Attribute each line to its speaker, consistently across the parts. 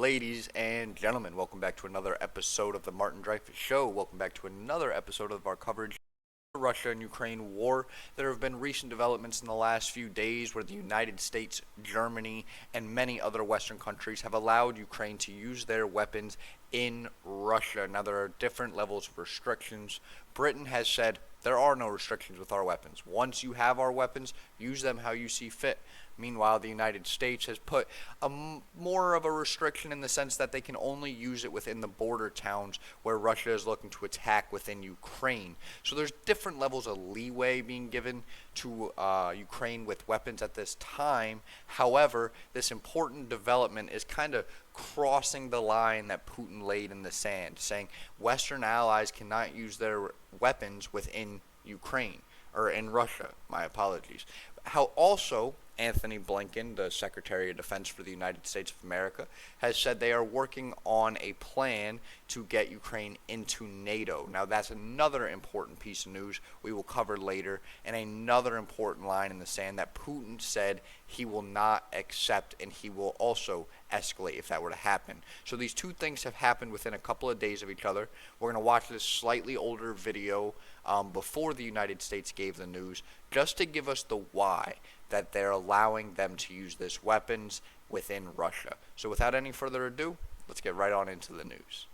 Speaker 1: Ladies and gentlemen, welcome back to another episode of the Martin Dreyfuss Show. Welcome back to another episode of our coverage of the Russia and Ukraine war. There have been recent developments in the last few days where the United States, Germany, and many other Western countries have allowed Ukraine to use their weapons in Russia. Now, there are different levels of restrictions. Britain has said there are no restrictions with our weapons. Once you have our weapons, use them how you see fit. Meanwhile, the United States has put more of a restriction in the sense that they can only use it within the border towns where Russia is looking to attack within Ukraine. So there's different levels of leeway being given to Ukraine with weapons at this time. However, this important development is kind of crossing the line that Putin laid in the sand, saying Western allies cannot use their weapons within Ukraine, or in Russia, my apologies. How also Anthony Blinken, the Secretary of Defense for the United States of America, has said they are working on a plan to get Ukraine into Nato. Now, that's another important piece of news we will cover later, and another important line in the sand that Putin said he will not accept, and he will also escalate if that were to happen. So these two things have happened within a couple of days of each other. We're going to watch this slightly older video before the United States gave the news, just to give us the why that they're allowing them to use this weapons within Russia. So without any further ado, let's get right on into the news.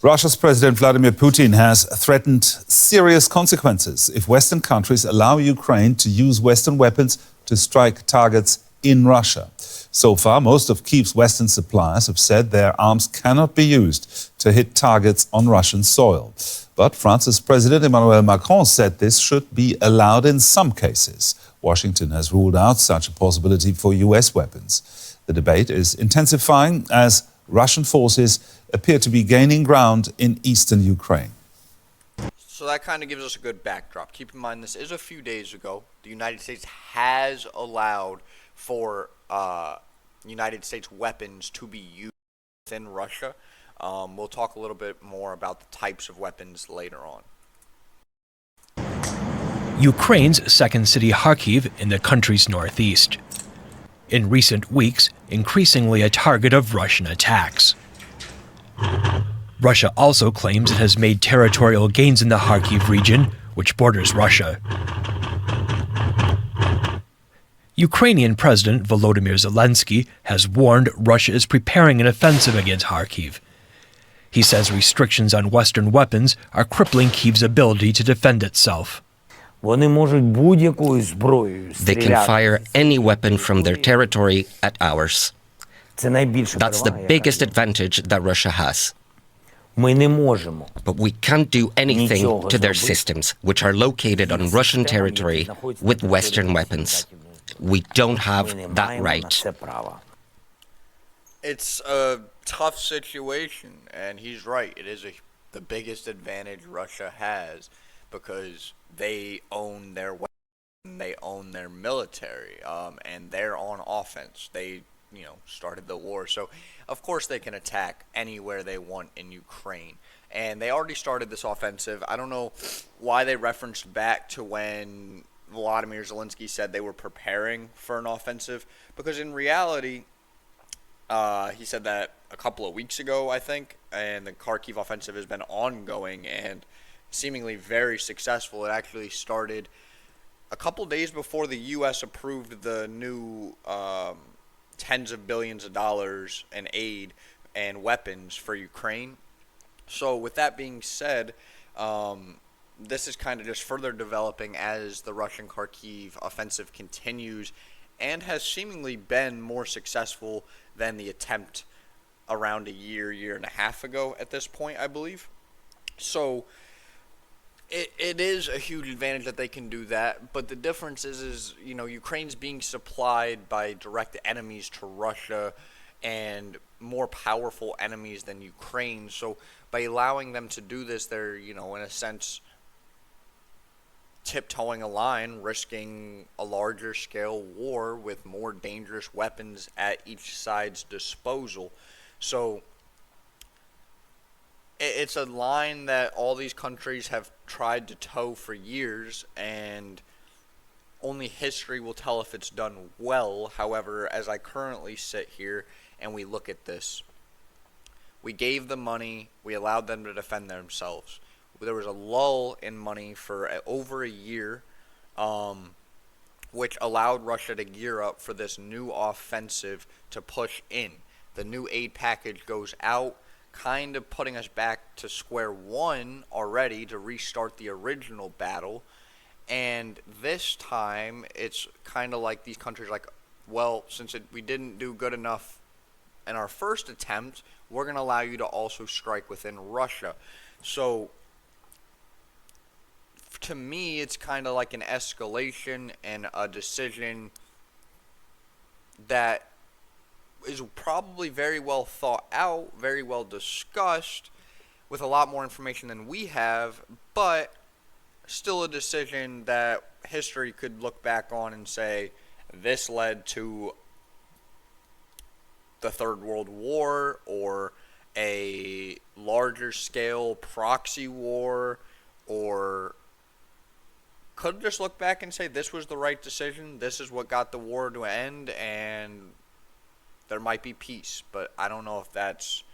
Speaker 2: Russia's President Vladimir Putin has threatened serious consequences if Western countries allow Ukraine to use Western weapons to strike targets in Russia. So far, most of Kyiv's Western suppliers have said their arms cannot be used to hit targets on Russian soil. But France's President Emmanuel Macron said this should be allowed in some cases. Washington has ruled out such a possibility for US weapons. The debate is intensifying as Russian forces appear to be gaining ground in eastern Ukraine.
Speaker 1: So that kind of gives us a good backdrop. Keep in mind, this is a few days ago. The United States has allowed for United States weapons to be used within Russia. We'll talk a little bit more about the types of weapons later on.
Speaker 3: Ukraine's second city, Kharkiv, in the country's northeast. In recent weeks, increasingly a target of Russian attacks. Russia also claims it has made territorial gains in the Kharkiv region, which borders Russia. Ukrainian President Volodymyr Zelenskyy has warned Russia is preparing an offensive against Kharkiv. He says restrictions on Western weapons are crippling Kyiv's ability to defend itself.
Speaker 4: They can fire any weapon from their territory at ours. That's the biggest advantage that Russia has. But we can't do anything to their systems, which are located on Russian territory, with Western weapons. We don't have that right.
Speaker 1: It's a tough situation, and he's right. It is the biggest advantage Russia has because they own their weapons, they own their military, and they're on offense. They started the war, so of course they can attack anywhere they want in Ukraine, and they already started this offensive. I don't know why they referenced back to when Volodymyr Zelenskyy said they were preparing for an offensive, because in reality he said that a couple of weeks ago, I think, and the Kharkiv offensive has been ongoing and seemingly very successful. It actually started a couple days before the U.S. approved the new tens of billions of dollars in aid and weapons for Ukraine. So with that being said, this is kind of just further developing as the Russian Kharkiv offensive continues and has seemingly been more successful than the attempt around a year and a half ago at this point, I believe. So it is a huge advantage that they can do that, but the difference is Ukraine's being supplied by direct enemies to Russia and more powerful enemies than Ukraine. So by allowing them to do this, they're, in a sense, tiptoeing a line, risking a larger scale war with more dangerous weapons at each side's disposal. So it's a line that all these countries have tried to toe for years, and only history will tell if it's done well. However, as I currently sit here and we look at this, we gave them money, we allowed them to defend themselves. There was a lull in money for over a year, which allowed Russia to gear up for this new offensive to push in. The new aid package goes out, kind of putting us back to square one already to restart the original battle. And this time, it's kind of like these countries like, well, since we didn't do good enough in our first attempt, we're going to allow you to also strike within Russia. So, to me, it's kind of like an escalation and a decision that is probably very well thought out, very well discussed, with a lot more information than we have, but still a decision that history could look back on and say, this led to the Third World War or a larger scale proxy war, or could just look back and say this was the right decision, this is what got the war to end, and there might be peace. But I don't know if that's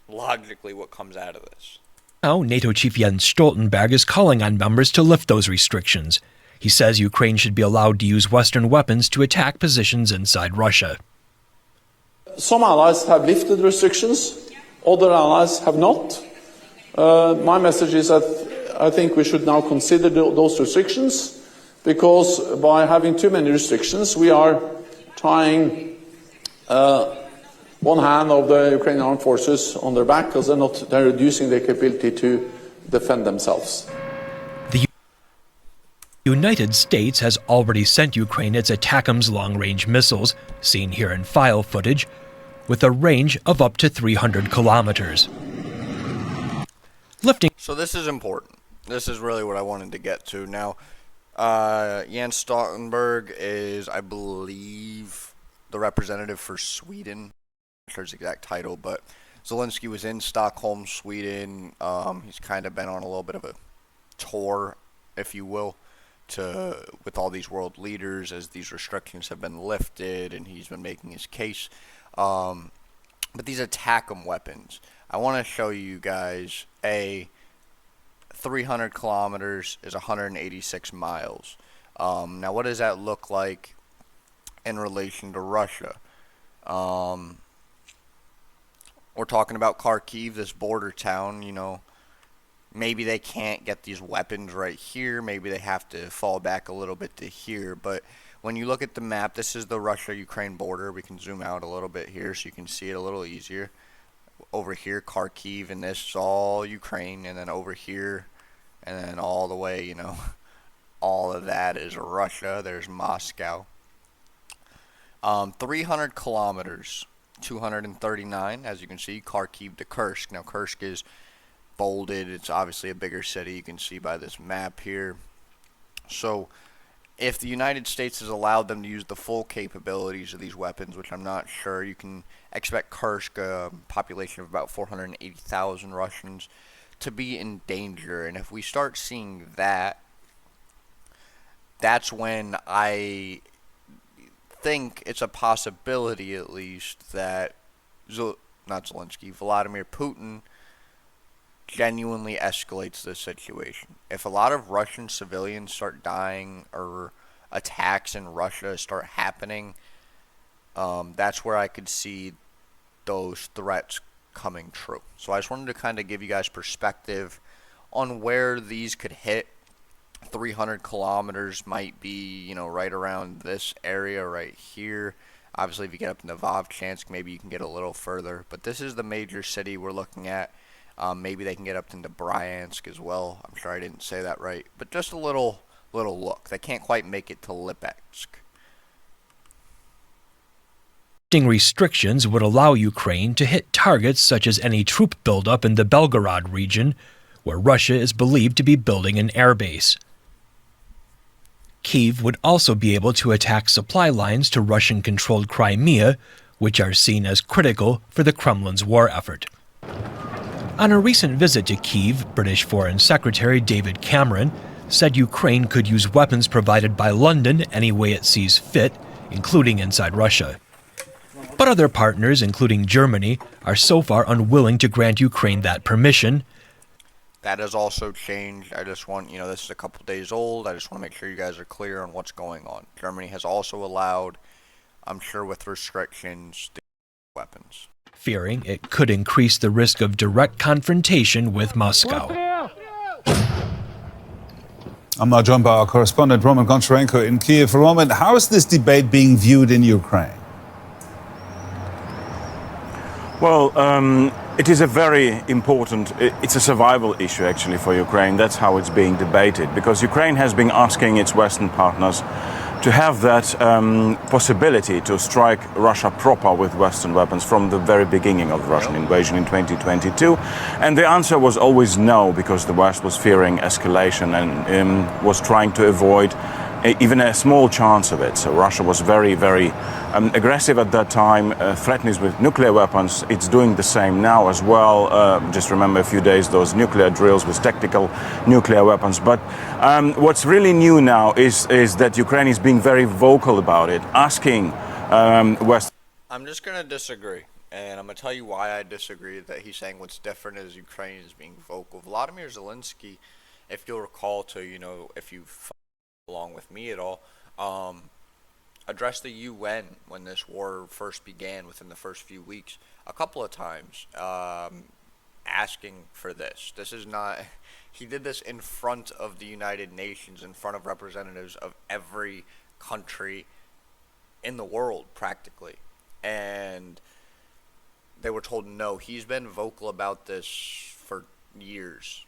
Speaker 1: logically what comes out of this.
Speaker 3: Now, NATO Chief Jens Stoltenberg is calling on members to lift those restrictions. He says Ukraine should be allowed to use Western weapons to attack positions inside Russia.
Speaker 5: Some allies have lifted restrictions, other allies have not. My message is that I think we should now consider those restrictions, because by having too many restrictions, we are tying one hand of the Ukrainian armed forces on their back, because they're reducing their capability to defend themselves.
Speaker 3: The United States has already sent Ukraine its ATACMS long-range missiles, seen here in file footage, with a range of up to 300 kilometers.
Speaker 1: So this is important. This is really what I wanted to get to. Now, Jens Stoltenberg is, I believe, the representative for Sweden. I'm not sure his exact title, but Zelenskyy was in Stockholm, Sweden. He's kind of been on a little bit of a tour, if you will, with all these world leaders as these restrictions have been lifted, and he's been making his case. But these ATACMS weapons, I want to show you guys 300 kilometers is 186 miles. Now, what does that look like in relation to Russia? We're talking about Kharkiv, this border town, you know. Maybe they can't get these weapons right here. Maybe they have to fall back a little bit to here. But when you look at the map, this is the Russia-Ukraine border. We can zoom out a little bit here so you can see it a little easier. Over here, Kharkiv, and this is all Ukraine. And then over here, and then all the way, you know, all of that is Russia. There's Moscow. 300 kilometers, 239, as you can see, Kharkiv to Kursk. Now, Kursk is bolded. It's obviously a bigger city. You can see by this map here. So, if the United States has allowed them to use the full capabilities of these weapons, which I'm not sure, you can expect Kursk, a population of about 480,000 Russians, to be in danger. And if we start seeing that, that's when I think it's a possibility, at least, that Vladimir Putin genuinely escalates this situation. If a lot of Russian civilians start dying or attacks in Russia start happening, that's where I could see those threats coming true. So I just wanted to kind of give you guys perspective on where these could hit. 300 kilometers might be, you know, right around this area right here. Obviously, if you get up to Novovchansk, maybe you can get a little further. But this is the major city we're looking at. Maybe they can get up into Bryansk as well. I'm sure I didn't say that right. But just a little look. They can't quite make it to Lipetsk.
Speaker 3: Restrictions would allow Ukraine to hit targets such as any troop buildup in the Belgorod region, where Russia is believed to be building an airbase. Kyiv would also be able to attack supply lines to Russian-controlled Crimea, which are seen as critical for the Kremlin's war effort. On a recent visit to Kyiv, British Foreign Secretary David Cameron said Ukraine could use weapons provided by London any way it sees fit, including inside Russia. But other partners, including Germany, are so far unwilling to grant Ukraine that permission.
Speaker 1: That has also changed. I just want, this is a couple days old. I just want to make sure you guys are clear on what's going on. Germany has also allowed, I'm sure with restrictions, the weapons.
Speaker 3: Fearing it could increase the risk of direct confrontation with Moscow.
Speaker 2: I'm now joined by our correspondent Roman Goncharenko in Kiev. Roman, how is this debate being viewed in Ukraine?
Speaker 6: Well, it is a very important, it's a survival issue actually for Ukraine. That's how it's being debated, because Ukraine has been asking its Western partners to have that possibility to strike Russia proper with Western weapons from the very beginning of the Russian invasion in 2022. And the answer was always no, because the West was fearing escalation and was trying to avoid even a small chance of it. So Russia was very, very aggressive at that time, threatening us with nuclear weapons. It's doing the same now as well. Just remember a few days those nuclear drills with tactical nuclear weapons. But what's really new now is that Ukraine is being very vocal about it, asking West.
Speaker 1: I'm just going to disagree, and I'm going to tell you why I disagree that he's saying what's different is Ukraine is being vocal. Vladimir Zelenskyy, if you'll recall if you along with me at all, addressed the UN when this war first began within the first few weeks a couple of times, asking for this. This is not, he did this in front of the United Nations, in front of representatives of every country in the world practically, and they were told no. He's been vocal about this for years.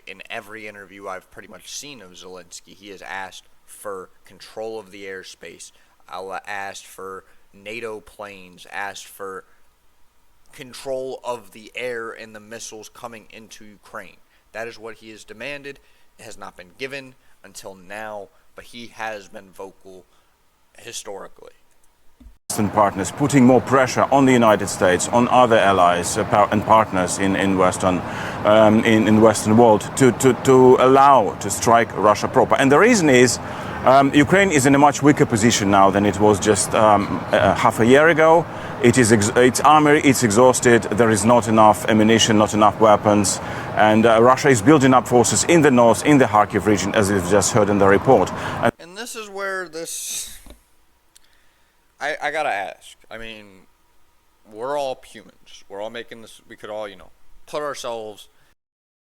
Speaker 1: In every interview I've pretty much seen of Zelenskyy, he has asked for control of the airspace, asked for NATO planes, asked for control of the air and the missiles coming into Ukraine. That is what he has demanded. It has not been given until now, but he has been vocal historically.
Speaker 6: Western partners putting more pressure on the United States, on other allies and partners in Western world to allow to strike Russia proper. And the reason is Ukraine is in a much weaker position now than it was just half a year ago. Its army is exhausted. There is not enough ammunition, not enough weapons, and Russia is building up forces in the north, in the Kharkiv region, as we've just heard in the report.
Speaker 1: And this is where I gotta ask. I mean, we're all humans. We're all making this. We could all, put ourselves in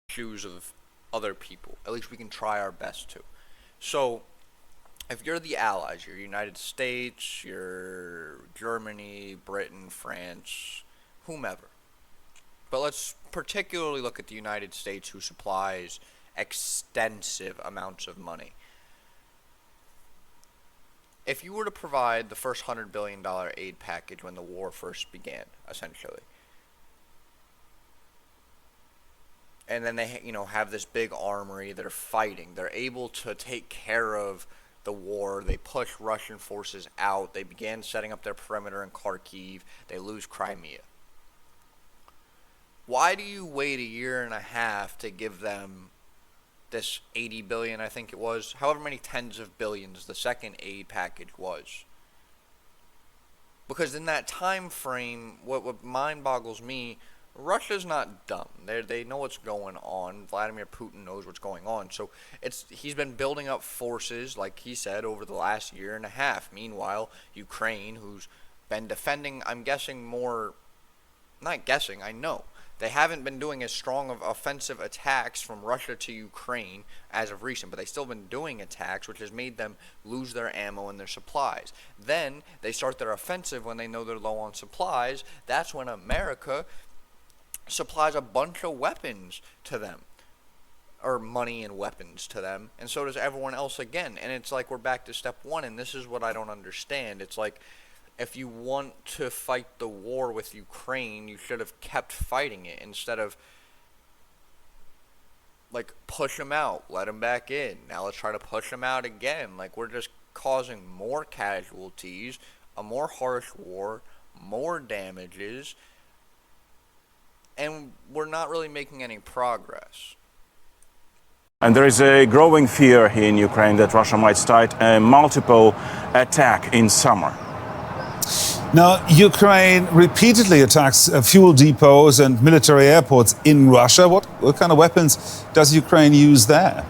Speaker 1: the shoes of other people. At least we can try our best to. So, if you're the allies, you're United States, you're Germany, Britain, France, whomever. But let's particularly look at the United States, who supplies extensive amounts of money. If you were to provide the first $100 billion aid package when the war first began, essentially, and then they, have this big armory, they're fighting, they're able to take care of the war, they push Russian forces out, they began setting up their perimeter in Kharkiv, they lose Crimea. Why do you wait a year and a half to give them this 80 billion, I think it was, however many tens of billions the second aid package was? Because in that time frame, what mind boggles me, Russia's not dumb. They know what's going on. Vladimir Putin knows what's going on. So he's been building up forces, like he said, over the last year and a half. Meanwhile, Ukraine, who's been defending, I'm guessing more, not guessing, I know. They haven't been doing as strong of offensive attacks from Russia to Ukraine as of recent, but they've still been doing attacks, which has made them lose their ammo and their supplies. Then they start their offensive when they know they're low on supplies. That's when America supplies a bunch of weapons to them, or money and weapons to them, and so does everyone else again. And it's like we're back to step one, and this is what I don't understand. It's like, if you want to fight the war with Ukraine, you should have kept fighting it instead of, push them out, let them back in. Now let's try to push them out again. We're just causing more casualties, a more harsh war, more damages, and we're not really making any progress.
Speaker 6: And there is a growing fear here in Ukraine that Russia might start a multiple attack in summer.
Speaker 2: Now, Ukraine repeatedly attacks fuel depots and military airports in Russia. What kind of weapons does Ukraine use there?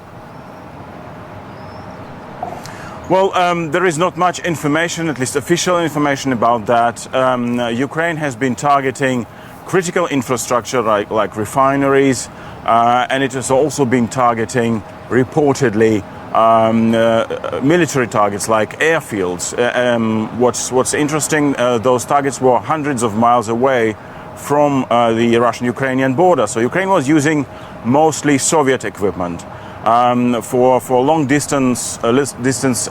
Speaker 6: Well, there is not much information, at least official information about that. Ukraine has been targeting critical infrastructure like refineries, and it has also been targeting, reportedly, military targets like airfields. What's interesting, those targets were hundreds of miles away from the Russian-Ukrainian border. So Ukraine was using mostly Soviet equipment. For long distance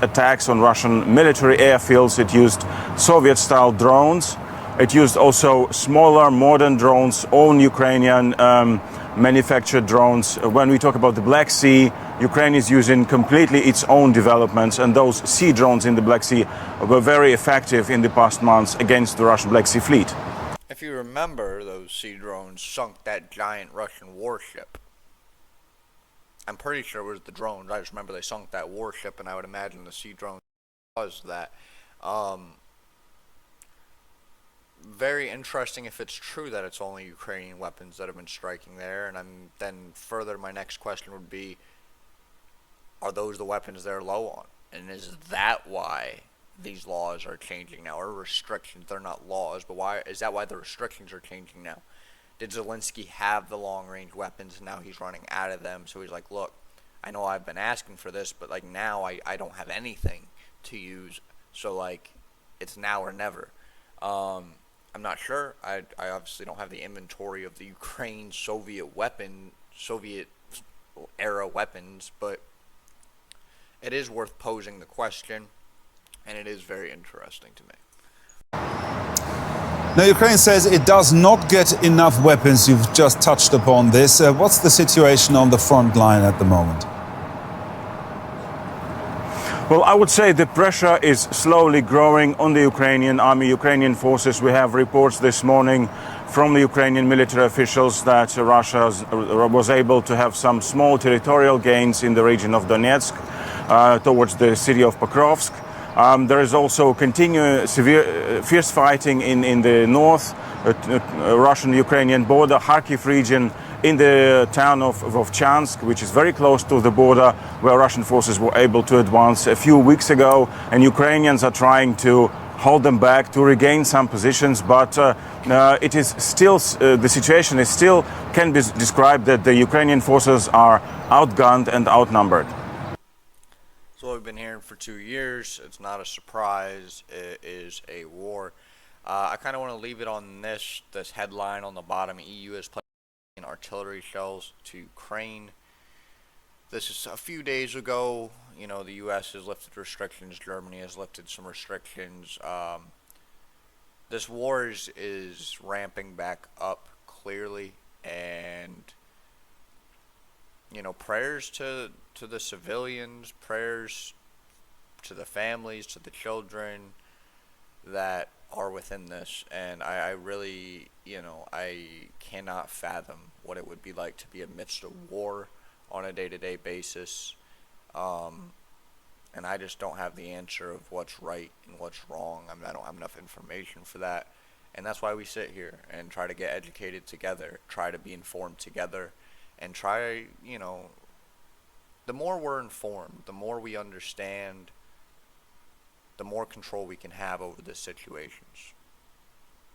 Speaker 6: attacks on Russian military airfields, it used Soviet-style drones. It used also smaller, modern drones, own Ukrainian manufactured drones. When we talk about the Black Sea, Ukraine is using completely its own developments, and those sea drones in the Black Sea were very effective in the past months against the Russian Black Sea Fleet.
Speaker 1: If you remember, those sea drones sunk that giant Russian warship. I'm pretty sure it was the drones. I just remember they sunk that warship, and I would imagine the sea drones caused that. Very interesting if it's true that it's only Ukrainian weapons that have been striking there. And then further, my next question would be, are those the weapons they're low on? And is that why these laws are changing now, or restrictions? They're not laws, but why is that why the restrictions are changing now? Did Zelenskyy have the long-range weapons, and now he's running out of them? So he's like, look, I know I've been asking for this, but like now I don't have anything to use. So like, it's now or never. I'm not sure. I obviously don't have the inventory of the Ukraine Soviet era weapons, but it is worth posing the question, and it is very interesting to me.
Speaker 2: Now, Ukraine says it does not get enough weapons. You've just touched upon this. What's the situation on the front line at the moment?
Speaker 6: Well, I would say the pressure is slowly growing on the Ukrainian army, Ukrainian forces. We have reports this morning from the Ukrainian military officials that Russia was able to have some small territorial gains in the region of Donetsk towards the city of Pokrovsk. There is also continuing severe fierce fighting in the north, Russian-Ukrainian border, Kharkiv region, in the town of Vovchansk, which is very close to the border, where Russian forces were able to advance a few weeks ago, and Ukrainians are trying to hold them back to regain some positions, but it is still, the situation is still, can be described that the Ukrainian forces are outgunned and outnumbered.
Speaker 1: So we've been hearing for 2 years. It's not a surprise. It is a war. I kind of want to leave it on this headline on the bottom. EU is placing artillery shells to Ukraine. This is a few days ago. You know, the U.S. has lifted restrictions. Germany has lifted some restrictions. This war is ramping back up clearly, and you know, prayers to the civilians, prayers to the families, to the children that are within this. And I really, you know, I cannot fathom what it would be like to be amidst a war on a day-to-day basis. And I just don't have the answer of what's right and what's wrong. I don't have enough information for that. And that's why we sit here and try to get educated together, try to be informed together, and try, you know, the more we're informed, the more we understand, the more control we can have over the situations.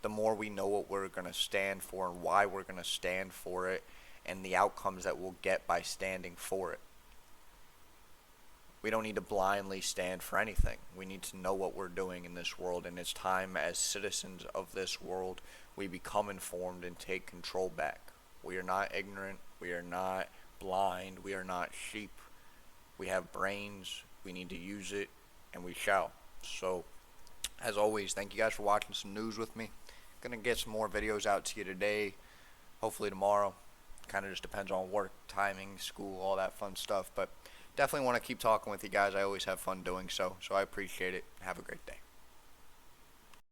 Speaker 1: The more we know what we're going to stand for and why we're going to stand for it, and the outcomes that we'll get by standing for it. We don't need to blindly stand for anything. We need to know what we're doing in this world, and it's time as citizens of this world we become informed and take control back. We are not ignorant. We are not blind. We are not sheep. We have brains. We need to use it, and we shall. So, as always, thank you guys for watching some news with me. Gonna get some more videos out to you today, hopefully tomorrow. Kind of just depends on work, timing, school, all that fun stuff. But definitely want to keep talking with you guys. I always have fun doing so. So I appreciate it. Have a great day.